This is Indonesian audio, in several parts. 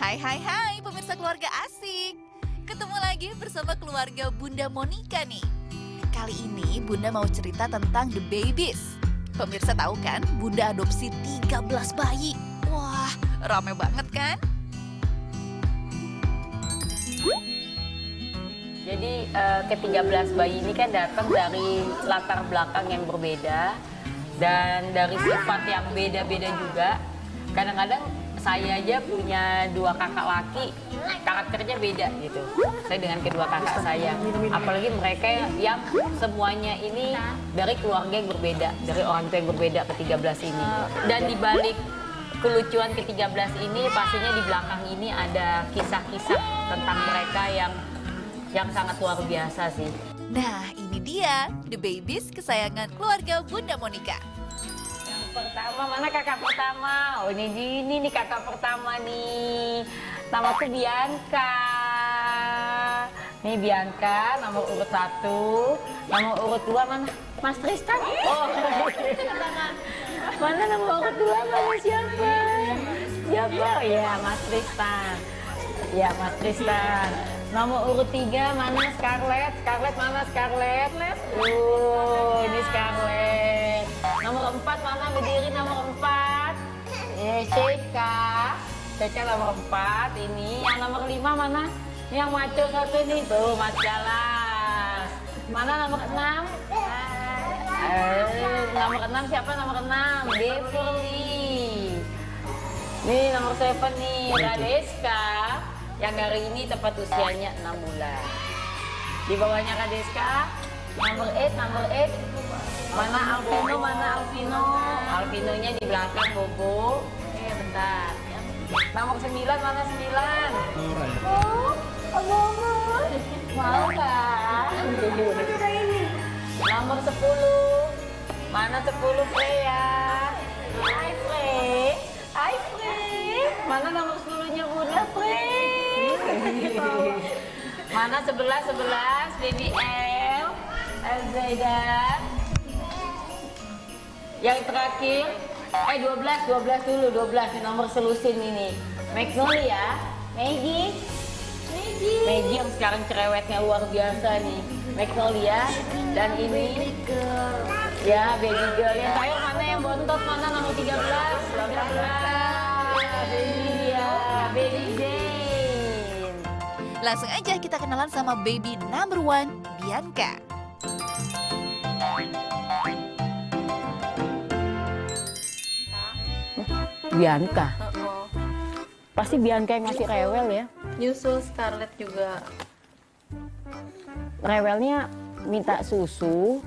Hai pemirsa keluarga asik. Ketemu lagi bersama keluarga Bunda Monica nih. Kali ini Bunda mau cerita tentang The Babies. Pemirsa tahu kan, Bunda adopsi 13 bayi. Wah, rame banget kan? Jadi ke-13 bayi ini kan datang dari latar belakang yang berbeda dan dari sifat yang beda-beda juga. Kadang-kadang saya aja punya 2 kakak laki, karakternya beda gitu. Saya dengan kedua kakak saya, apalagi mereka yang semuanya ini dari keluarga yang berbeda, dari orang tua yang berbeda ke-13 ini. Dan dibalik kelucuan ke-13 ini, pastinya di belakang ini ada kisah-kisah tentang mereka yang sangat luar biasa sih. Nah, ini dia The Babies kesayangan keluarga Bunda Monica. Pertama, mana kakak pertama? Oh, ini nih kakak pertama nih. Namaku Bianca. Nih Bianca, nomor urut 1. Nomor urut 2 mana? Mas Tristan. Oh. Mana nomor urut 2? Mana siapa? Siapa? Ya, Mas Tristan. Ya, Mas Tristan. Nomor urut 3 mana Scarlett? Scarlett mana Scarlett? Ini Scarlett. Nomor 4 mana berdiri nomor 4? Sheika nomor 4 ini. Yang nomor 5 mana? Ini yang maco satu nih, tuh Mas Galas. Mana nomor 6? Nomor 6 siapa nomor 6? Beverly. Nih nomor 7 nih, Radeska. Yang hari ini tepat usianya 6 bulan. Di bawahnya Radeska, nomor 8. Mana Alvino? Alvinonya di belakang, Bobo. Bentar. Nomor 9 mana 9? Oh, Bobo. Mau kan? Nomor 10. Mana 10 Freya? Hai Frey. Mana nomor 10-nya Bunda Frey? Mana 11 Baby El Zaidan. Yang terakhir 12 dulu, ini nomor selusin ini. Magnolia, Maggie yang sekarang cerewetnya luar biasa nih. Magnolia dan ini ya baby girl. Yang terakhir mana yang bontot, mana nomor 13? Baby Jane. Langsung aja kita kenalan sama baby number 1, Bianca. Bianca. Pasti Bianca yang masih rewel ya. Nyusul Scarlett juga. Rewelnya minta susu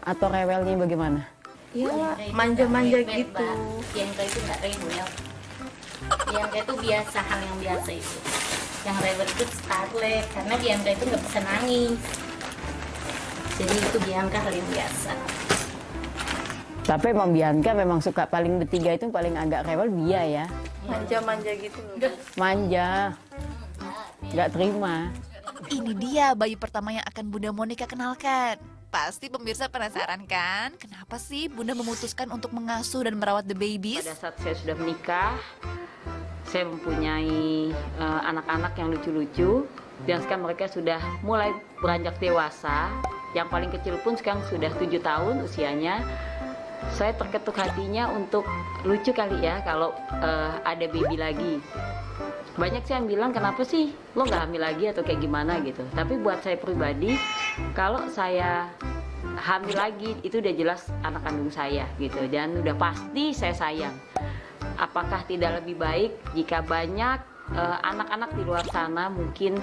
atau rewelnya bagaimana? Iya, manja-manja gitu. Bianca itu nggak rewel. Bianca itu biasa, hal yang biasa itu. Yang rewel itu Scarlett, karena Bianca itu nggak bisa nangis. Jadi itu Bianca hal yang biasa. Tapi emang Bianca memang suka paling bertiga itu paling agak rewel Bia ya. Manja-manja gitu loh. Manja. Nggak terima. Ini dia bayi pertama yang akan Bunda Monica kenalkan. Pasti pemirsa penasaran kan? Kenapa sih Bunda memutuskan untuk mengasuh dan merawat The Babies? Pada saat saya sudah menikah, saya mempunyai anak-anak yang lucu-lucu. Dan sekarang mereka sudah mulai beranjak dewasa. Yang paling kecil pun sekarang sudah 7 tahun usianya. Saya terketuk hatinya untuk lucu kali ya kalau ada baby lagi. Banyak sih yang bilang kenapa sih lo nggak hamil lagi atau kayak gimana gitu. Tapi buat saya pribadi, kalau saya hamil lagi itu udah jelas anak kandung saya gitu. Dan udah pasti saya sayang. Apakah tidak lebih baik jika banyak anak-anak di luar sana mungkin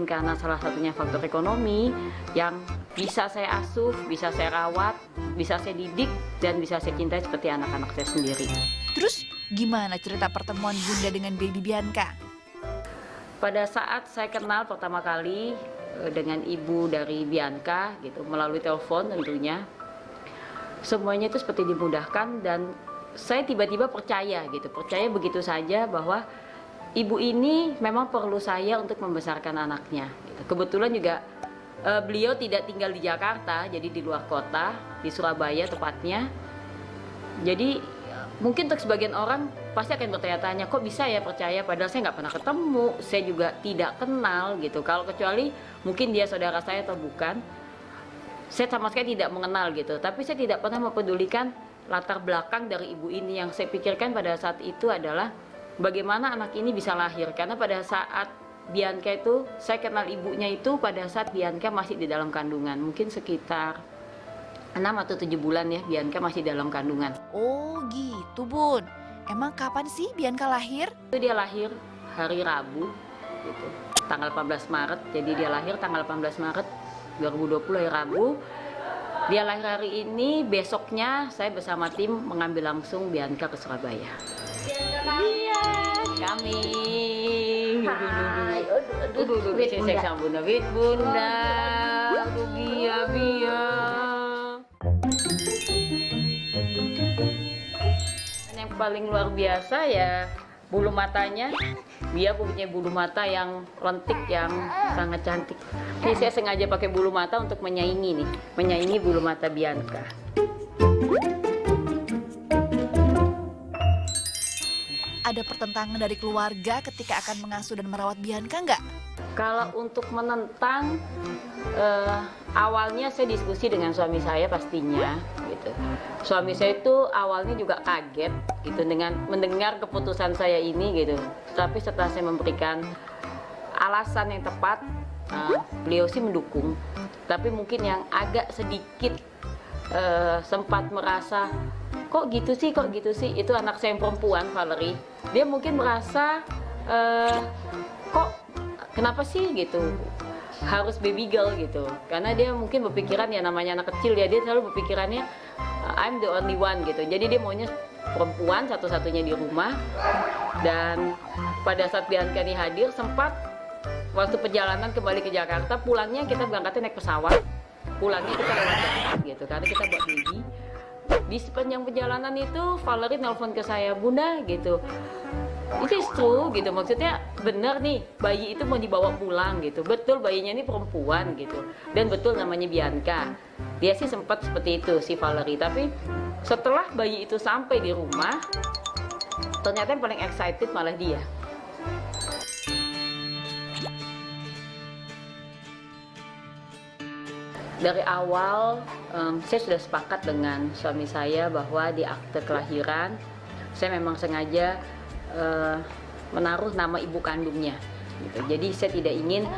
karena salah satunya faktor ekonomi yang bisa saya asuh, bisa saya rawat, bisa saya didik, dan bisa saya cintai seperti anak-anak saya sendiri. Terus gimana cerita pertemuan Bunda dengan baby Bianca? Pada saat saya kenal pertama kali dengan ibu dari Bianca gitu, melalui telepon tentunya, semuanya itu seperti dimudahkan dan saya tiba-tiba percaya begitu saja bahwa ibu ini memang perlu saya untuk membesarkan anaknya. Kebetulan juga beliau tidak tinggal di Jakarta, jadi di luar kota, di Surabaya tepatnya. Jadi mungkin untuk sebagian orang pasti akan bertanya-tanya, kok bisa ya percaya padahal saya nggak pernah ketemu, saya juga tidak kenal gitu. Kalau kecuali mungkin dia saudara saya atau bukan, saya sama sekali tidak mengenal gitu. Tapi saya tidak pernah mempedulikan latar belakang dari ibu ini. Yang saya pikirkan pada saat itu adalah bagaimana anak ini bisa lahir. Karena pada saat Bianca itu, saya kenal ibunya itu pada saat Bianca masih di dalam kandungan. Mungkin sekitar 6 atau 7 bulan ya, Bianca masih dalam kandungan. Oh gitu Bun. Emang kapan sih Bianca lahir? Itu dia lahir hari Rabu gitu, tanggal 14 Maret. Jadi dia lahir tanggal 18 Maret 2020 hari Rabu. Dia lahir hari ini, besoknya saya bersama tim mengambil langsung Bianca ke Surabaya. Iya, kami. Aduh, saya sama Bunda. Bunda. Aduh, Bia. Yang paling luar biasa ya bulu matanya. Dia punya bulu mata yang lentik, yang sangat cantik. Jadi saya sengaja pakai bulu mata untuk menyaingi bulu mata Bianca. Ada pertentangan dari keluarga ketika akan mengasuh dan merawat Bianca nggak? Kalau untuk menentang, awalnya saya diskusi dengan suami saya pastinya gitu. Suami saya itu awalnya juga kaget gitu dengan mendengar keputusan saya ini gitu. Tapi setelah saya memberikan alasan yang tepat, beliau sih mendukung. Tapi mungkin yang agak sedikit sempat merasa kok gitu sih, itu anak saya yang perempuan, Valerie. Dia mungkin merasa kok kenapa sih gitu harus baby girl gitu, karena dia mungkin berpikiran ya namanya anak kecil ya, dia selalu berpikirannya I'm the only one gitu. Jadi dia maunya perempuan satu-satunya di rumah. Dan pada saat Bianca ini hadir, sempat waktu perjalanan kembali ke Jakarta, pulangnya kita berangkatnya naik pesawat, pulangnya kita lewat darat gitu karena kita buat baby. Di sepanjang perjalanan itu Valerie nelpon ke saya, Bunda gitu, itu true gitu, maksudnya bener nih bayi itu mau dibawa pulang gitu, betul bayinya ini perempuan gitu, dan betul namanya Bianca. Dia sih sempat seperti itu si Valerie, tapi setelah bayi itu sampai di rumah, ternyata yang paling excited malah dia. Dari awal saya sudah sepakat dengan suami saya bahwa di akte kelahiran saya memang sengaja menaruh nama ibu kandungnya gitu. Jadi saya tidak ingin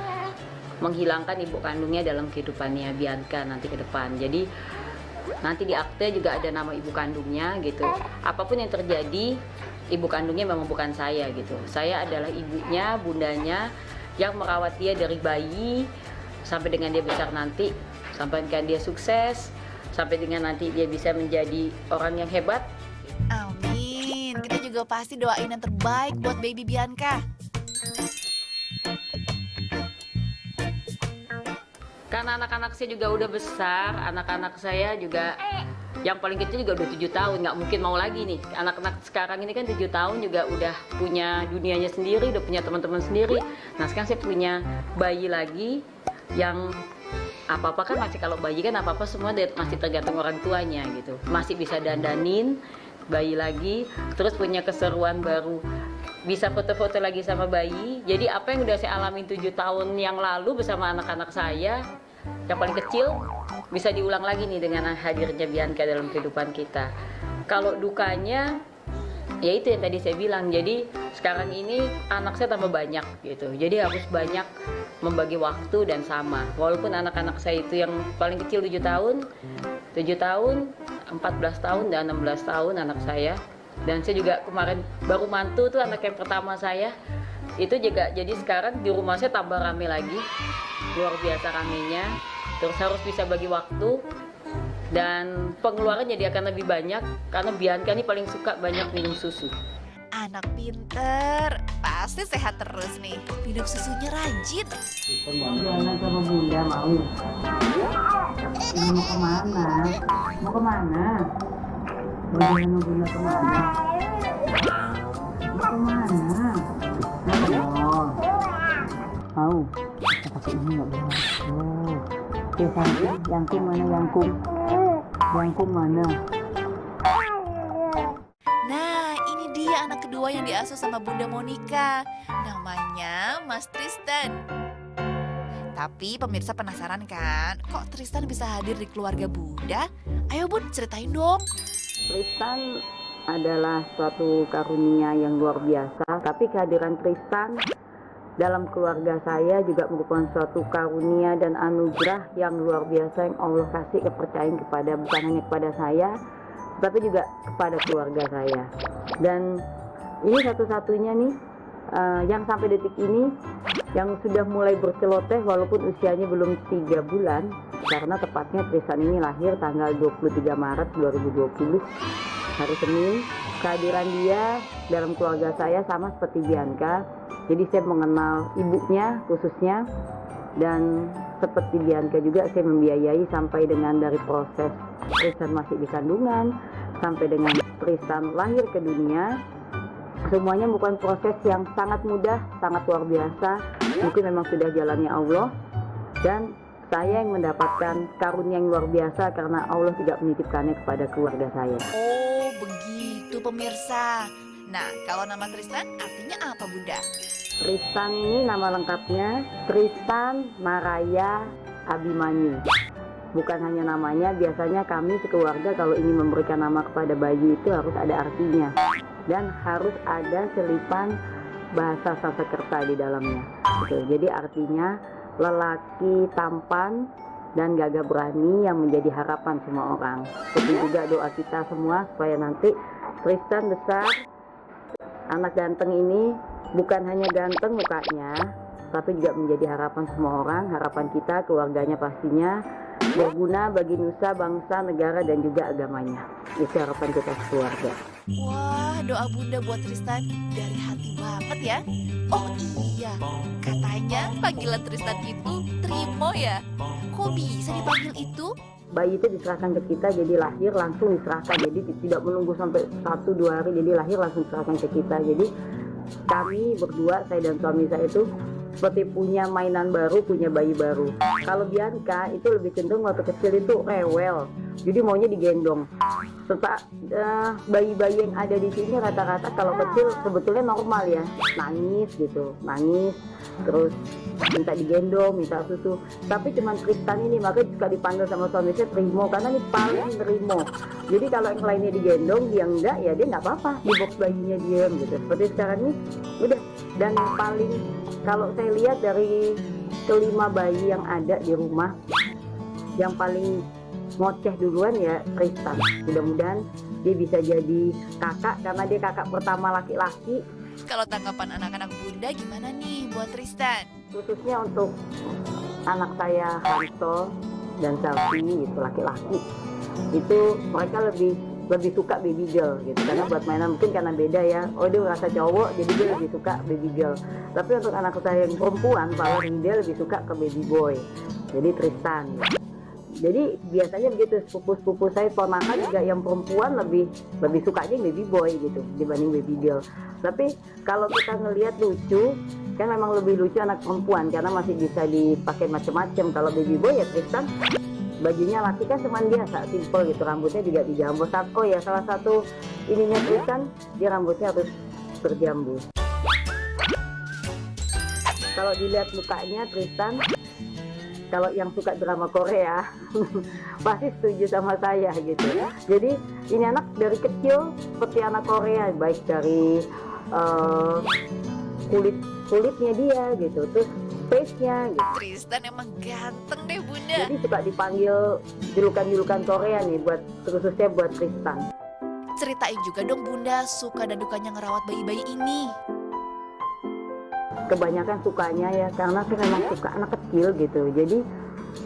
menghilangkan ibu kandungnya dalam kehidupannya Bianca nanti ke depan. Jadi nanti di akte juga ada nama ibu kandungnya gitu. Apapun yang terjadi, ibu kandungnya memang bukan saya gitu. Saya adalah ibunya, bundanya yang merawat dia dari bayi sampai dengan dia besar nanti, sampai dengan dia sukses, sampai dengan nanti dia bisa menjadi orang yang hebat. Amin. Kita juga pasti doain yang terbaik buat baby Bianca. Karena anak-anak saya juga udah besar, anak-anak saya juga yang paling kecil juga udah 7 tahun, nggak mungkin mau lagi nih. Anak-anak sekarang ini kan 7 tahun juga udah punya dunianya sendiri, udah punya teman-teman sendiri. Nah sekarang saya punya bayi lagi yang apa-apa kan masih, kalau bayi kan apa-apa semua masih tergantung orang tuanya gitu. Masih bisa dandanin bayi lagi, terus punya keseruan baru, bisa foto-foto lagi sama bayi. Jadi apa yang udah saya alamin 7 tahun yang lalu bersama anak-anak saya yang paling kecil bisa diulang lagi nih dengan hadirnya Bianca dalam kehidupan kita. Kalau dukanya ya itu yang tadi saya bilang, jadi sekarang ini anak saya tambah banyak gitu, jadi harus banyak membagi waktu dan sama. Walaupun anak-anak saya itu yang paling kecil 7 tahun, 14 tahun dan 16 tahun anak saya. Dan saya juga kemarin baru mantu tuh anak yang pertama saya, itu juga jadi sekarang di rumah saya tambah rame lagi, luar biasa ramenya. Terus harus bisa bagi waktu dan pengeluaran jadi akan lebih banyak karena Bianca ini paling suka banyak minum susu. Anak pinter, pasti sehat terus nih. Minum susunya rajin. Jalan sama Bunda mau. Mau kemana? Mau kemana? Jalan sama Bunda kemana? Mau kemana? Mau. Kita pakai ini nggak boleh. Oh. Oke, Yangkum mana Yangkum? Yangkum mana? dia anak kedua yang diasuh sama Bunda Monica. Namanya Mas Tristan. Tapi pemirsa penasaran kan, kok Tristan bisa hadir di keluarga Bunda? Ayo Bun, ceritain dong. Tristan adalah suatu karunia yang luar biasa, tapi kehadiran Tristan dalam keluarga saya juga merupakan suatu karunia dan anugerah yang luar biasa yang Allah kasih kepercayaan kepada, bukan hanya kepada saya, tapi juga kepada keluarga saya. Dan ini satu-satunya nih yang sampai detik ini yang sudah mulai berceloteh walaupun usianya belum 3 bulan, karena tepatnya Tristan ini lahir tanggal 23 Maret 2020 hari Senin. Kehadiran dia dalam keluarga saya sama seperti Bianca, jadi saya mengenal ibunya khususnya, dan seperti Bianca juga saya membiayai sampai dengan dari proses Tristan masih di kandungan sampai dengan Tristan lahir ke dunia. Semuanya bukan proses yang sangat mudah, sangat luar biasa. Mungkin memang sudah jalannya Allah, dan saya yang mendapatkan karunia yang luar biasa karena Allah tidak menitipkannya kepada keluarga saya. Oh begitu pemirsa. Nah kalau nama Tristan artinya apa Bunda? Tristan ini nama lengkapnya Tristan Maraya Abimanyu. Bukan hanya namanya, biasanya kami sekeluarga kalau ingin memberikan nama kepada bayi itu harus ada artinya. Dan harus ada selipan bahasa Sanskerta di dalamnya. Gitu. Jadi artinya lelaki tampan dan gagah berani yang menjadi harapan semua orang. Jadi juga doa kita semua supaya nanti Tristan besar, anak ganteng ini bukan hanya ganteng mukanya, tapi juga menjadi harapan semua orang, harapan kita, keluarganya pastinya, berguna bagi nusa, bangsa, negara, dan juga agamanya. Itu harapan kita sekeluarga. Wah, doa Bunda buat Tristan dari hati banget ya. Oh iya, katanya panggilan Tristan itu Trimo ya. Kok bisa dipanggil itu? Bayi itu diserahkan ke kita, jadi lahir langsung diserahkan. Jadi tidak menunggu sampai 1-2 hari, jadi lahir langsung diserahkan ke kita. Jadi kami berdua, saya dan suami saya itu seperti punya mainan baru, punya bayi baru. Kalau Bianca itu lebih cenderung waktu kecil itu rewel, jadi maunya digendong. Serta bayi-bayi yang ada di sini rata-rata kalau kecil sebetulnya normal ya, nangis gitu, nangis, terus minta digendong, minta susu. Tapi cuman Tristan ini makanya suka dipanggil sama suami saya Trimo, karena ini paling Trimo. Jadi kalau yang lainnya digendong, dia enggak, ya dia nggak apa-apa, di box bayinya diem gitu. Seperti sekarang ini udah. Dan yang paling, kalau saya lihat dari kelima bayi yang ada di rumah, yang paling ngoceh duluan ya Tristan. Mudah-mudahan dia bisa jadi kakak, karena dia kakak pertama laki-laki. Kalau tanggapan anak-anak Bunda gimana nih buat Tristan? Khususnya untuk anak saya Hanto dan Selfie, itu laki-laki, itu mereka lebih suka baby girl gitu, karena buat mainan mungkin karena beda ya. Oh dia merasa cowok jadi dia lebih suka baby girl. Tapi untuk anak saya yang perempuan, paling dia lebih suka ke baby boy, jadi Tristan. Jadi biasanya begitu, sepupu-sepupu saya ponakan juga yang perempuan lebih sukanya baby boy gitu dibanding baby girl. Tapi kalau kita ngelihat lucu, kan memang lebih lucu anak perempuan karena masih bisa dipakai macam-macam. Kalau baby boy ya Tristan, bajunya laki kan cuman biasa, simple gitu, rambutnya juga dijambu. Oh ya, salah satu ininya Tristan, dia rambutnya harus berjambu. Kalau dilihat mukanya Tristan, kalau yang suka drama Korea pasti setuju sama saya gitu. Jadi ini anak dari kecil seperti anak Korea, baik dari kulitnya dia gitu, terus face-nya gitu. Tristan emang ganteng deh Bunda. Jadi suka dipanggil julukan-julukan Korea nih, khususnya buat Tristan. Ceritain juga dong Bunda suka dan dukanya ngerawat bayi-bayi ini. Kebanyakan sukanya ya, karena saya memang suka anak kecil gitu. Jadi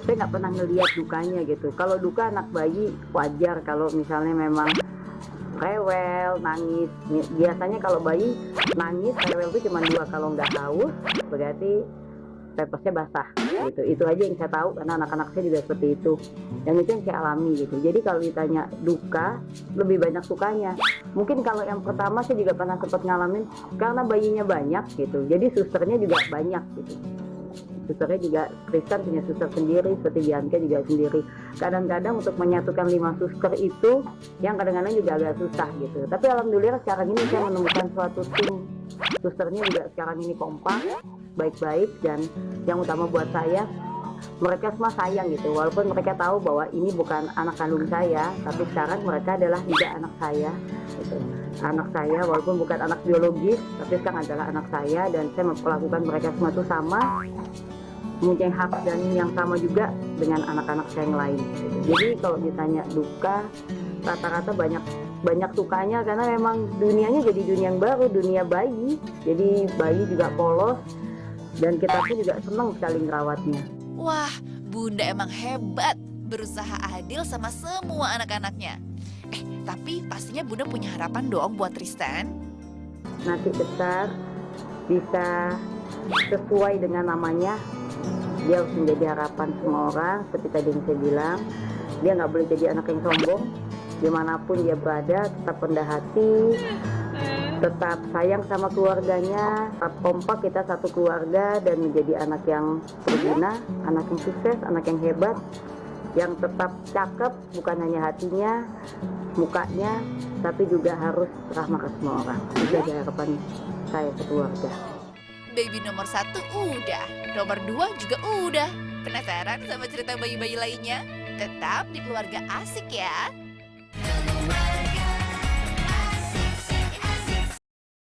saya nggak pernah ngelihat dukanya gitu. Kalau duka anak bayi wajar, kalau misalnya memang rewel, nangis. Biasanya kalau bayi nangis, rewel itu cuma 2, kalau nggak haus berarti pepesnya basah gitu. Itu aja yang saya tahu, karena anak-anak saya juga seperti itu. Yang itu yang saya alami gitu. Jadi kalau ditanya duka, lebih banyak sukanya. Mungkin kalau yang pertama saya juga pernah sempat ngalamin, karena bayinya banyak gitu, jadi susternya juga banyak gitu. Susternya juga Tristan punya suster sendiri, seperti Bianca juga sendiri. Kadang-kadang untuk menyatukan 5 suster itu yang kadang-kadang juga agak susah gitu. Tapi alhamdulillah sekarang ini saya menemukan suatu tim susternya juga sekarang ini kompak, baik-baik, dan yang utama buat saya, mereka semua sayang gitu. Walaupun mereka tahu bahwa ini bukan anak kandung saya, tapi sekarang mereka adalah juga anak saya gitu. Anak saya walaupun bukan anak biologis, tapi sekarang adalah anak saya, dan saya memperlakukan mereka semua itu sama, mempunyai hak dan yang sama juga dengan anak-anak saya yang lain gitu. Jadi kalau ditanya duka, rata-rata banyak sukanya karena memang dunianya jadi dunia yang baru, dunia bayi. Jadi bayi juga polos, dan kita pun juga senang sekali ngerawatnya. Wah, Bunda emang hebat, berusaha adil sama semua anak-anaknya. Tapi pastinya Bunda punya harapan dong buat Tristan. Nanti besar bisa sesuai dengan namanya, dia harus menjadi harapan semua orang. Seperti tadi yang saya bilang, dia nggak boleh jadi anak yang sombong. Dimanapun dia berada, tetap rendah hati, tetap sayang sama keluarganya, tetap kompak kita satu keluarga, dan menjadi anak yang berguna, anak yang sukses, anak yang hebat, yang tetap cakep, bukan hanya hatinya, mukanya, tapi juga harus ramah ke semua orang. Itu aja harapan saya ke keluarga. Baby nomor 1 udah, nomor 2 juga udah. Penasaran sama cerita bayi-bayi lainnya? Tetap di Keluarga Asik ya.